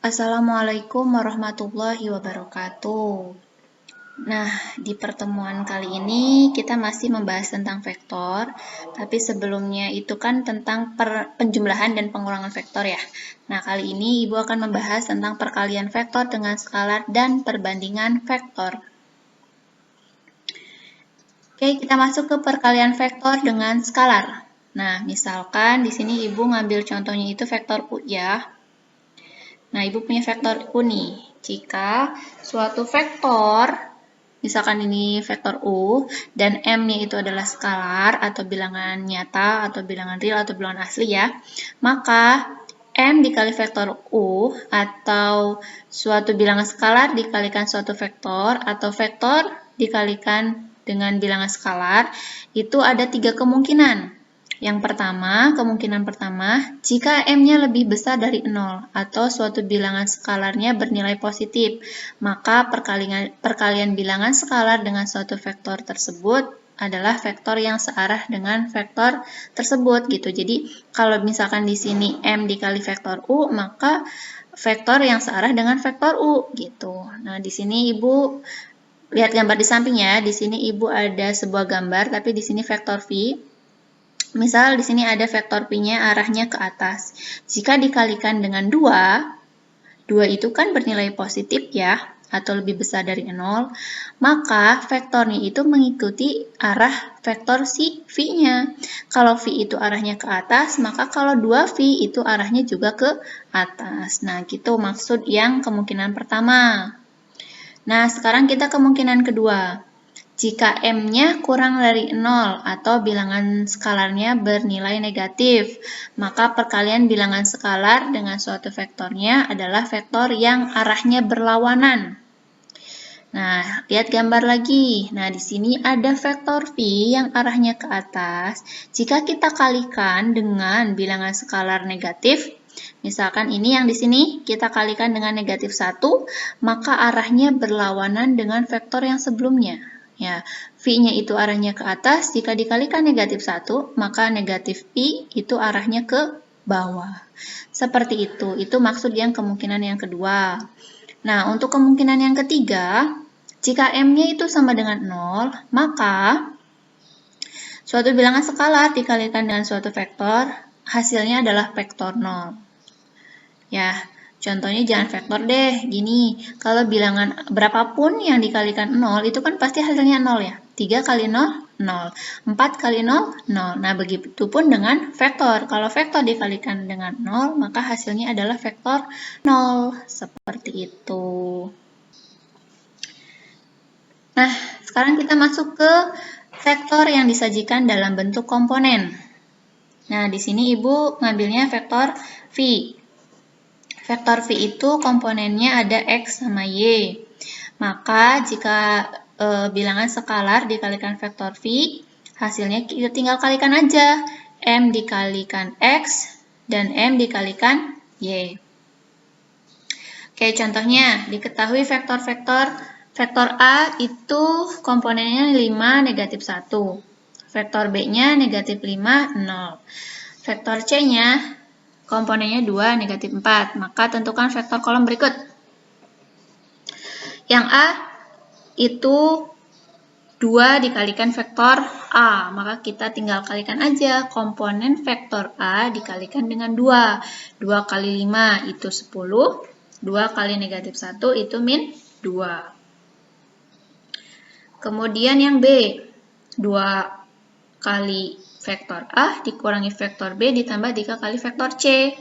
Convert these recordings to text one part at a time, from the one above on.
Assalamualaikum warahmatullahi wabarakatuh. Nah, di pertemuan kali ini kita masih membahas tentang vektor, tapi sebelumnya itu kan tentang penjumlahan dan pengurangan vektor ya. Nah, kali ini Ibu akan membahas tentang perkalian vektor dengan skalar dan perbandingan vektor. Oke, kita masuk ke perkalian vektor dengan skalar. Nah, misalkan di sini Ibu ngambil contohnya itu vektor U ya. Nah, Ibu punya vektor U nih. Jika suatu vektor, misalkan ini vektor U, dan M-nya itu adalah skalar atau bilangan nyata, atau bilangan real, atau bilangan asli ya, maka M dikali vektor U, atau suatu bilangan skalar dikalikan suatu vektor, atau vektor dikalikan dengan bilangan skalar, itu ada 3 kemungkinan. Yang pertama, kemungkinan pertama, jika M-nya lebih besar dari 0 atau suatu bilangan skalarnya bernilai positif, maka perkalian bilangan skalar dengan suatu vektor tersebut adalah vektor yang searah dengan vektor tersebut gitu. Jadi, kalau misalkan di sini M dikali vektor U, maka vektor yang searah dengan vektor U gitu. Nah, di sini Ibu lihat gambar di samping ya. Di sini Ibu ada sebuah gambar, tapi di sini vektor V. Misal di sini ada vektor P-nya arahnya ke atas. Jika dikalikan dengan 2 itu kan bernilai positif ya, atau lebih besar dari 0, maka vektornya itu mengikuti arah vektor si V-nya. Kalau V itu arahnya ke atas, maka kalau 2V itu arahnya juga ke atas. Nah, gitu maksud yang kemungkinan pertama. Nah, sekarang kita kemungkinan kedua. Jika M-nya kurang dari 0 atau bilangan skalarnya bernilai negatif, maka perkalian bilangan skalar dengan suatu vektornya adalah vektor yang arahnya berlawanan. Nah, lihat gambar lagi. Nah, di sini ada vektor V yang arahnya ke atas. Jika kita kalikan dengan bilangan skalar negatif, misalkan ini yang di sini kita kalikan dengan negatif 1, maka arahnya berlawanan dengan vektor yang sebelumnya. Ya, V-nya itu arahnya ke atas, jika dikalikan negatif 1, maka negatif P itu arahnya ke bawah. Seperti itu maksud yang kemungkinan yang kedua. Nah, untuk kemungkinan yang ketiga, jika M-nya itu sama dengan 0, maka suatu bilangan skalar dikalikan dengan suatu vektor, hasilnya adalah vektor 0. Ya, contohnya jangan vektor deh, gini, kalau bilangan berapapun yang dikalikan 0, itu kan pasti hasilnya 0 ya. 3 kali 0, 0. 4 kali 0, 0. Nah, begitupun dengan vektor. Kalau vektor dikalikan dengan 0, maka hasilnya adalah vektor 0. Seperti itu. Nah, sekarang kita masuk ke vektor yang disajikan dalam bentuk komponen. Nah, di sini Ibu ngambilnya vektor V. Vektor V itu komponennya ada X sama Y. Maka jika bilangan skalar dikalikan vektor V, hasilnya kita tinggal kalikan aja. M dikalikan X dan M dikalikan Y. Oke, contohnya diketahui vektor A itu komponennya 5, negatif 1. Vektor B-nya negatif 5, 0. Vektor C-nya komponennya 2, negatif 4. Maka tentukan vektor kolom berikut. Yang A itu 2 dikalikan vektor A. Maka kita tinggal kalikan aja komponen vektor A dikalikan dengan 2. 2 kali 5 itu 10. 2 kali negatif 1 itu min 2. Kemudian yang B. 2 kali vektor A dikurangi vektor B ditambah 3 kali vektor C.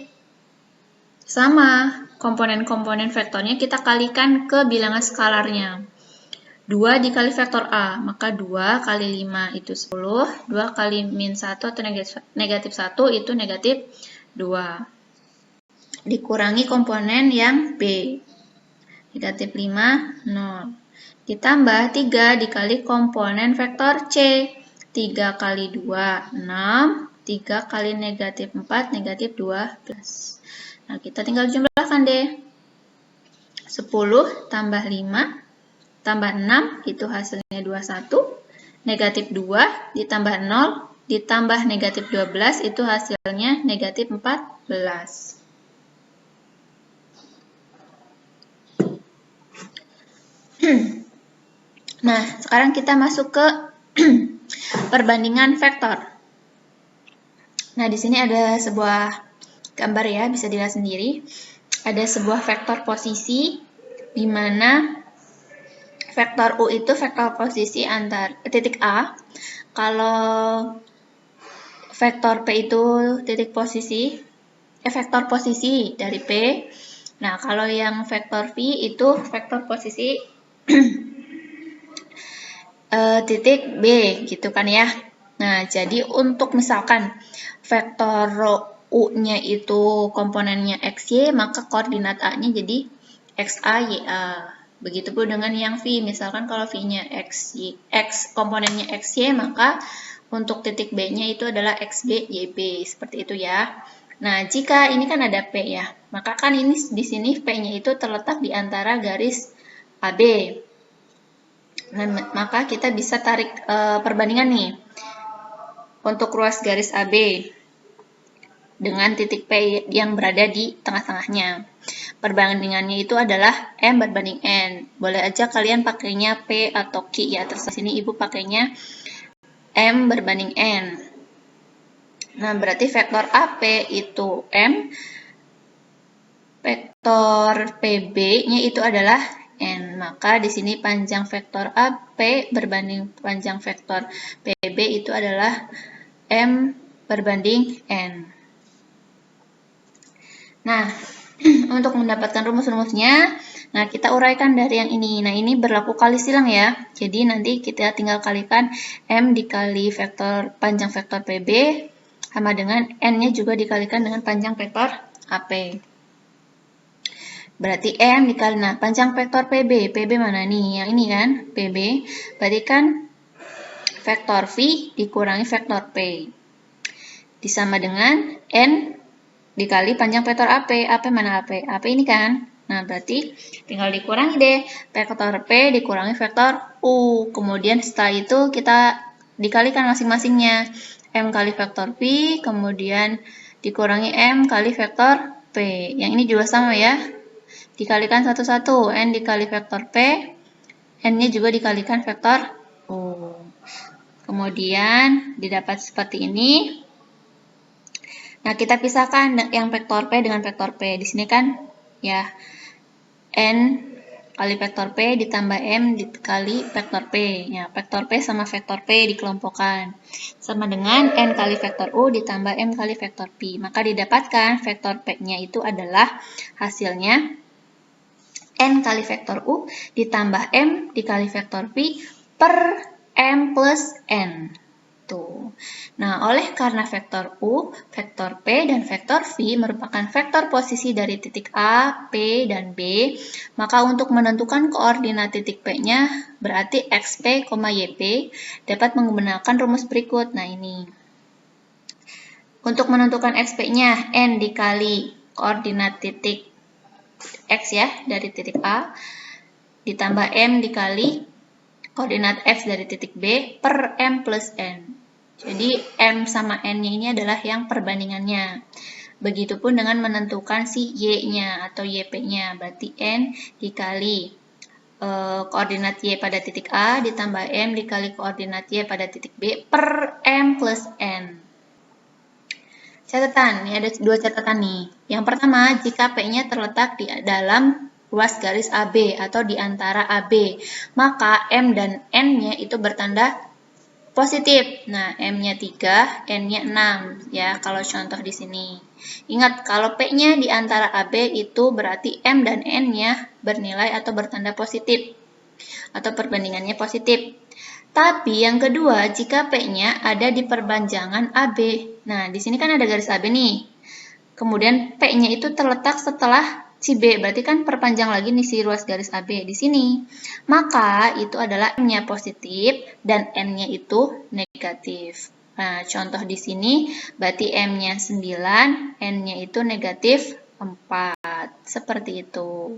Sama, komponen-komponen vektornya kita kalikan ke bilangan skalarnya. 2 dikali vektor A, maka 2 kali 5 itu 10. 2 kali min 1 atau negatif 1 itu negatif 2. Dikurangi komponen yang B. Negatif 5, 0. Ditambah 3 dikali komponen vektor C. 3 kali 2, 6. 3 kali negatif 4, negatif 12. Nah, kita tinggal jumlahkan deh. 10 tambah 5 tambah 6, itu hasilnya 21. Negatif 2 ditambah 0 ditambah negatif 12, itu hasilnya negatif 14. Nah, sekarang kita masuk ke perbandingan vektor. Nah, di sini ada sebuah gambar ya, bisa dilihat sendiri. Ada sebuah vektor posisi, di mana vektor U itu vektor posisi antar titik A. Kalau vektor P itu vektor posisi dari P. Nah, kalau yang vektor V itu vektor posisi titik B, gitu kan ya. Nah, jadi untuk misalkan vektor U-nya itu komponennya XY, maka koordinat A-nya jadi XA, YA. Begitupun dengan yang V, misalkan kalau V-nya X komponennya XY, maka untuk titik B-nya itu adalah XB, YB, seperti itu ya. Nah, jika ini kan ada P ya, maka kan ini di sini P-nya itu terletak di antara garis AB. Nah, maka kita bisa tarik perbandingan nih untuk ruas garis AB dengan titik P yang berada di tengah-tengahnya. Perbandingannya itu adalah M berbanding N. Boleh aja kalian pakainya P atau Q ya, terus sini Ibu pakainya M berbanding N. Nah, berarti vektor AP itu M, vektor PB-nya itu adalah N. Maka di sini panjang vektor AP berbanding panjang vektor PB itu adalah M berbanding N. Nah, untuk mendapatkan rumus-rumusnya, nah kita uraikan dari yang ini. Nah, ini berlaku kali silang ya. Jadi nanti kita tinggal kalikan M dikali vektor panjang vektor PB sama dengan N-nya juga dikalikan dengan panjang vektor AP. Berarti M dikali, nah panjang vektor PB. PB mana nih? Yang ini kan, PB. Berarti kan vektor V dikurangi vektor P. Disama dengan N dikali panjang vektor AP. AP mana AP? AP ini kan. Nah, berarti tinggal dikurangi deh. Vektor P dikurangi vektor U. Kemudian setelah itu kita dikalikan masing-masingnya. M kali vektor P, kemudian dikurangi M kali vektor P. Yang ini juga sama ya. Dikalikan satu-satu. N dikali vektor P, N-nya juga dikalikan vektor U. Kemudian didapat seperti ini. Nah, kita pisahkan yang vektor P dengan vektor P. Di sini kan ya N kali vektor P ditambah M dikali vektor P. Ya, vektor P sama vektor P dikelompokkan. Sama dengan N kali vektor U ditambah M kali vektor P. Maka didapatkan vektor P-nya itu adalah hasilnya N kali vektor U ditambah M dikali vektor P per M plus N. Tuh. Nah, oleh karena vektor U, vektor P, dan vektor V merupakan vektor posisi dari titik A, P, dan B, maka untuk menentukan koordinat titik P-nya berarti XP, YP dapat menggunakan rumus berikut. Nah, ini. Untuk menentukan XP-nya, N dikali koordinat titik X ya, dari titik A, ditambah M dikali koordinat X dari titik B per M plus N. Jadi M sama N-nya ini adalah yang perbandingannya. Begitupun dengan menentukan si Y-nya atau YP-nya. Berarti N dikali koordinat Y pada titik A ditambah M dikali koordinat Y pada titik B per M plus N. Catatan, ini ada dua catatan nih. Yang pertama, jika P-nya terletak di dalam ruas garis AB atau di antara AB, maka M dan N-nya itu bertanda positif. Nah, M-nya 3, N-nya 6 ya, kalau contoh di sini. Ingat, kalau P-nya di antara AB itu berarti M dan N-nya bernilai atau bertanda positif atau perbandingannya positif. Tapi yang kedua, jika P-nya ada di perpanjangan AB. Nah, di sini kan ada garis AB nih. Kemudian P-nya itu terletak setelah si B, berarti kan perpanjang lagi nih si ruas garis AB di sini. Maka itu adalah M-nya positif dan N-nya itu negatif. Nah, contoh di sini berarti M-nya 9, N-nya itu negatif 4. Seperti itu.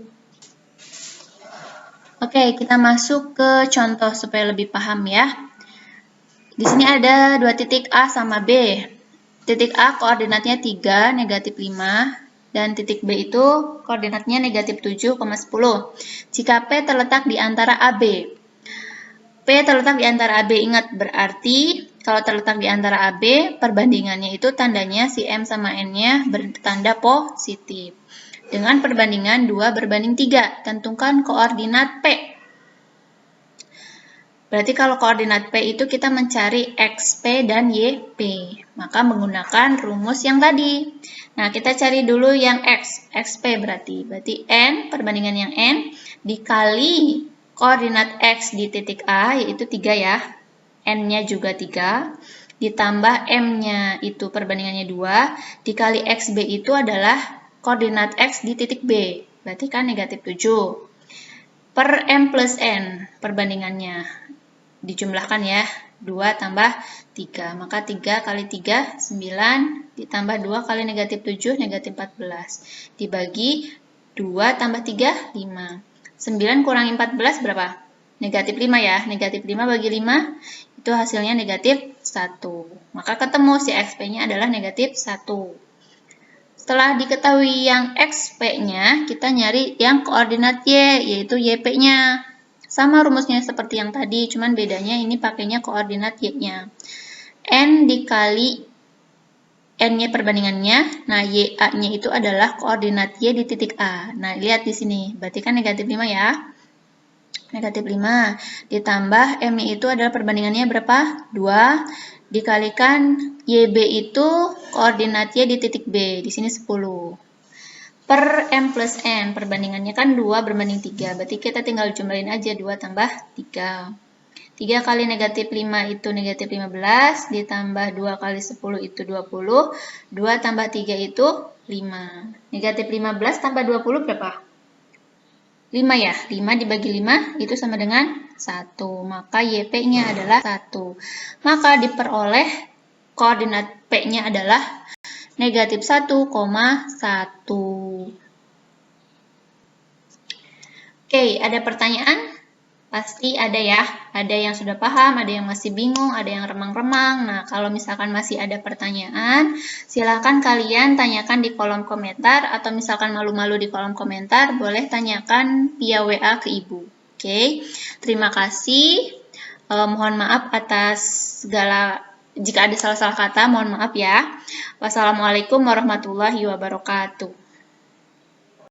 Oke, kita masuk ke contoh supaya lebih paham ya. Di sini ada dua titik A sama B. Titik A koordinatnya 3, negatif 5. dan titik B itu koordinatnya negatif 7,10. Jika P terletak di antara AB. P terletak di antara AB, ingat berarti kalau terletak di antara AB, perbandingannya itu tandanya si M sama N-nya bertanda positif. Dengan perbandingan 2 berbanding 3, tentukan koordinat P. Berarti kalau koordinat P itu kita mencari XP dan YP. Maka menggunakan rumus yang tadi. Nah, kita cari dulu yang X. XP berarti N, perbandingan yang N, dikali koordinat X di titik A, yaitu 3 ya. N-nya juga 3. Ditambah M-nya itu perbandingannya 2. Dikali XB itu adalah koordinat X di titik B. Berarti kan negatif 7. Per M plus N perbandingannya. Dijumlahkan ya, 2 tambah 3. Maka 3 kali 3, 9, ditambah 2 kali negatif 7, negatif 14. Dibagi 2 tambah 3, 5. 9 kurangi 14 berapa? Negatif 5 ya. Negatif 5 bagi 5, itu hasilnya negatif 1. Maka ketemu si XP-nya adalah negatif 1. Setelah diketahui yang XP-nya, kita nyari yang koordinat Y, yaitu YP-nya. Sama rumusnya seperti yang tadi, cuman bedanya ini pakainya koordinat Y-nya. N dikali N-nya perbandingannya, nah YA-nya itu adalah koordinat Y di titik A. Nah, lihat di sini, berarti kan negatif 5 ya. Negatif 5, ditambah M-nya itu adalah perbandingannya berapa? 2, dikalikan YB itu koordinat Y di titik B, di sini 10. Per M plus N, perbandingannya kan 2 berbanding 3, berarti kita tinggal jumlahin aja 2 tambah 3. 3 kali negatif 5 itu negatif 15, ditambah 2 kali 10 itu 20, 2 tambah 3 itu 5. Negatif 15 tambah 20 berapa? 5 ya, 5 dibagi 5 itu sama dengan 1, maka YP-nya adalah 1. Maka diperoleh koordinat P-nya adalah negatif 1,1. Oke, ada pertanyaan? Pasti ada ya. Ada yang sudah paham, ada yang masih bingung, ada yang remang-remang. Nah, kalau misalkan masih ada pertanyaan, silakan kalian tanyakan di kolom komentar, atau misalkan malu-malu di kolom komentar, boleh tanyakan via WA ke Ibu. Oke, terima kasih. Mohon maaf atas segala, jika ada salah-salah kata, mohon maaf ya. Wassalamualaikum warahmatullahi wabarakatuh.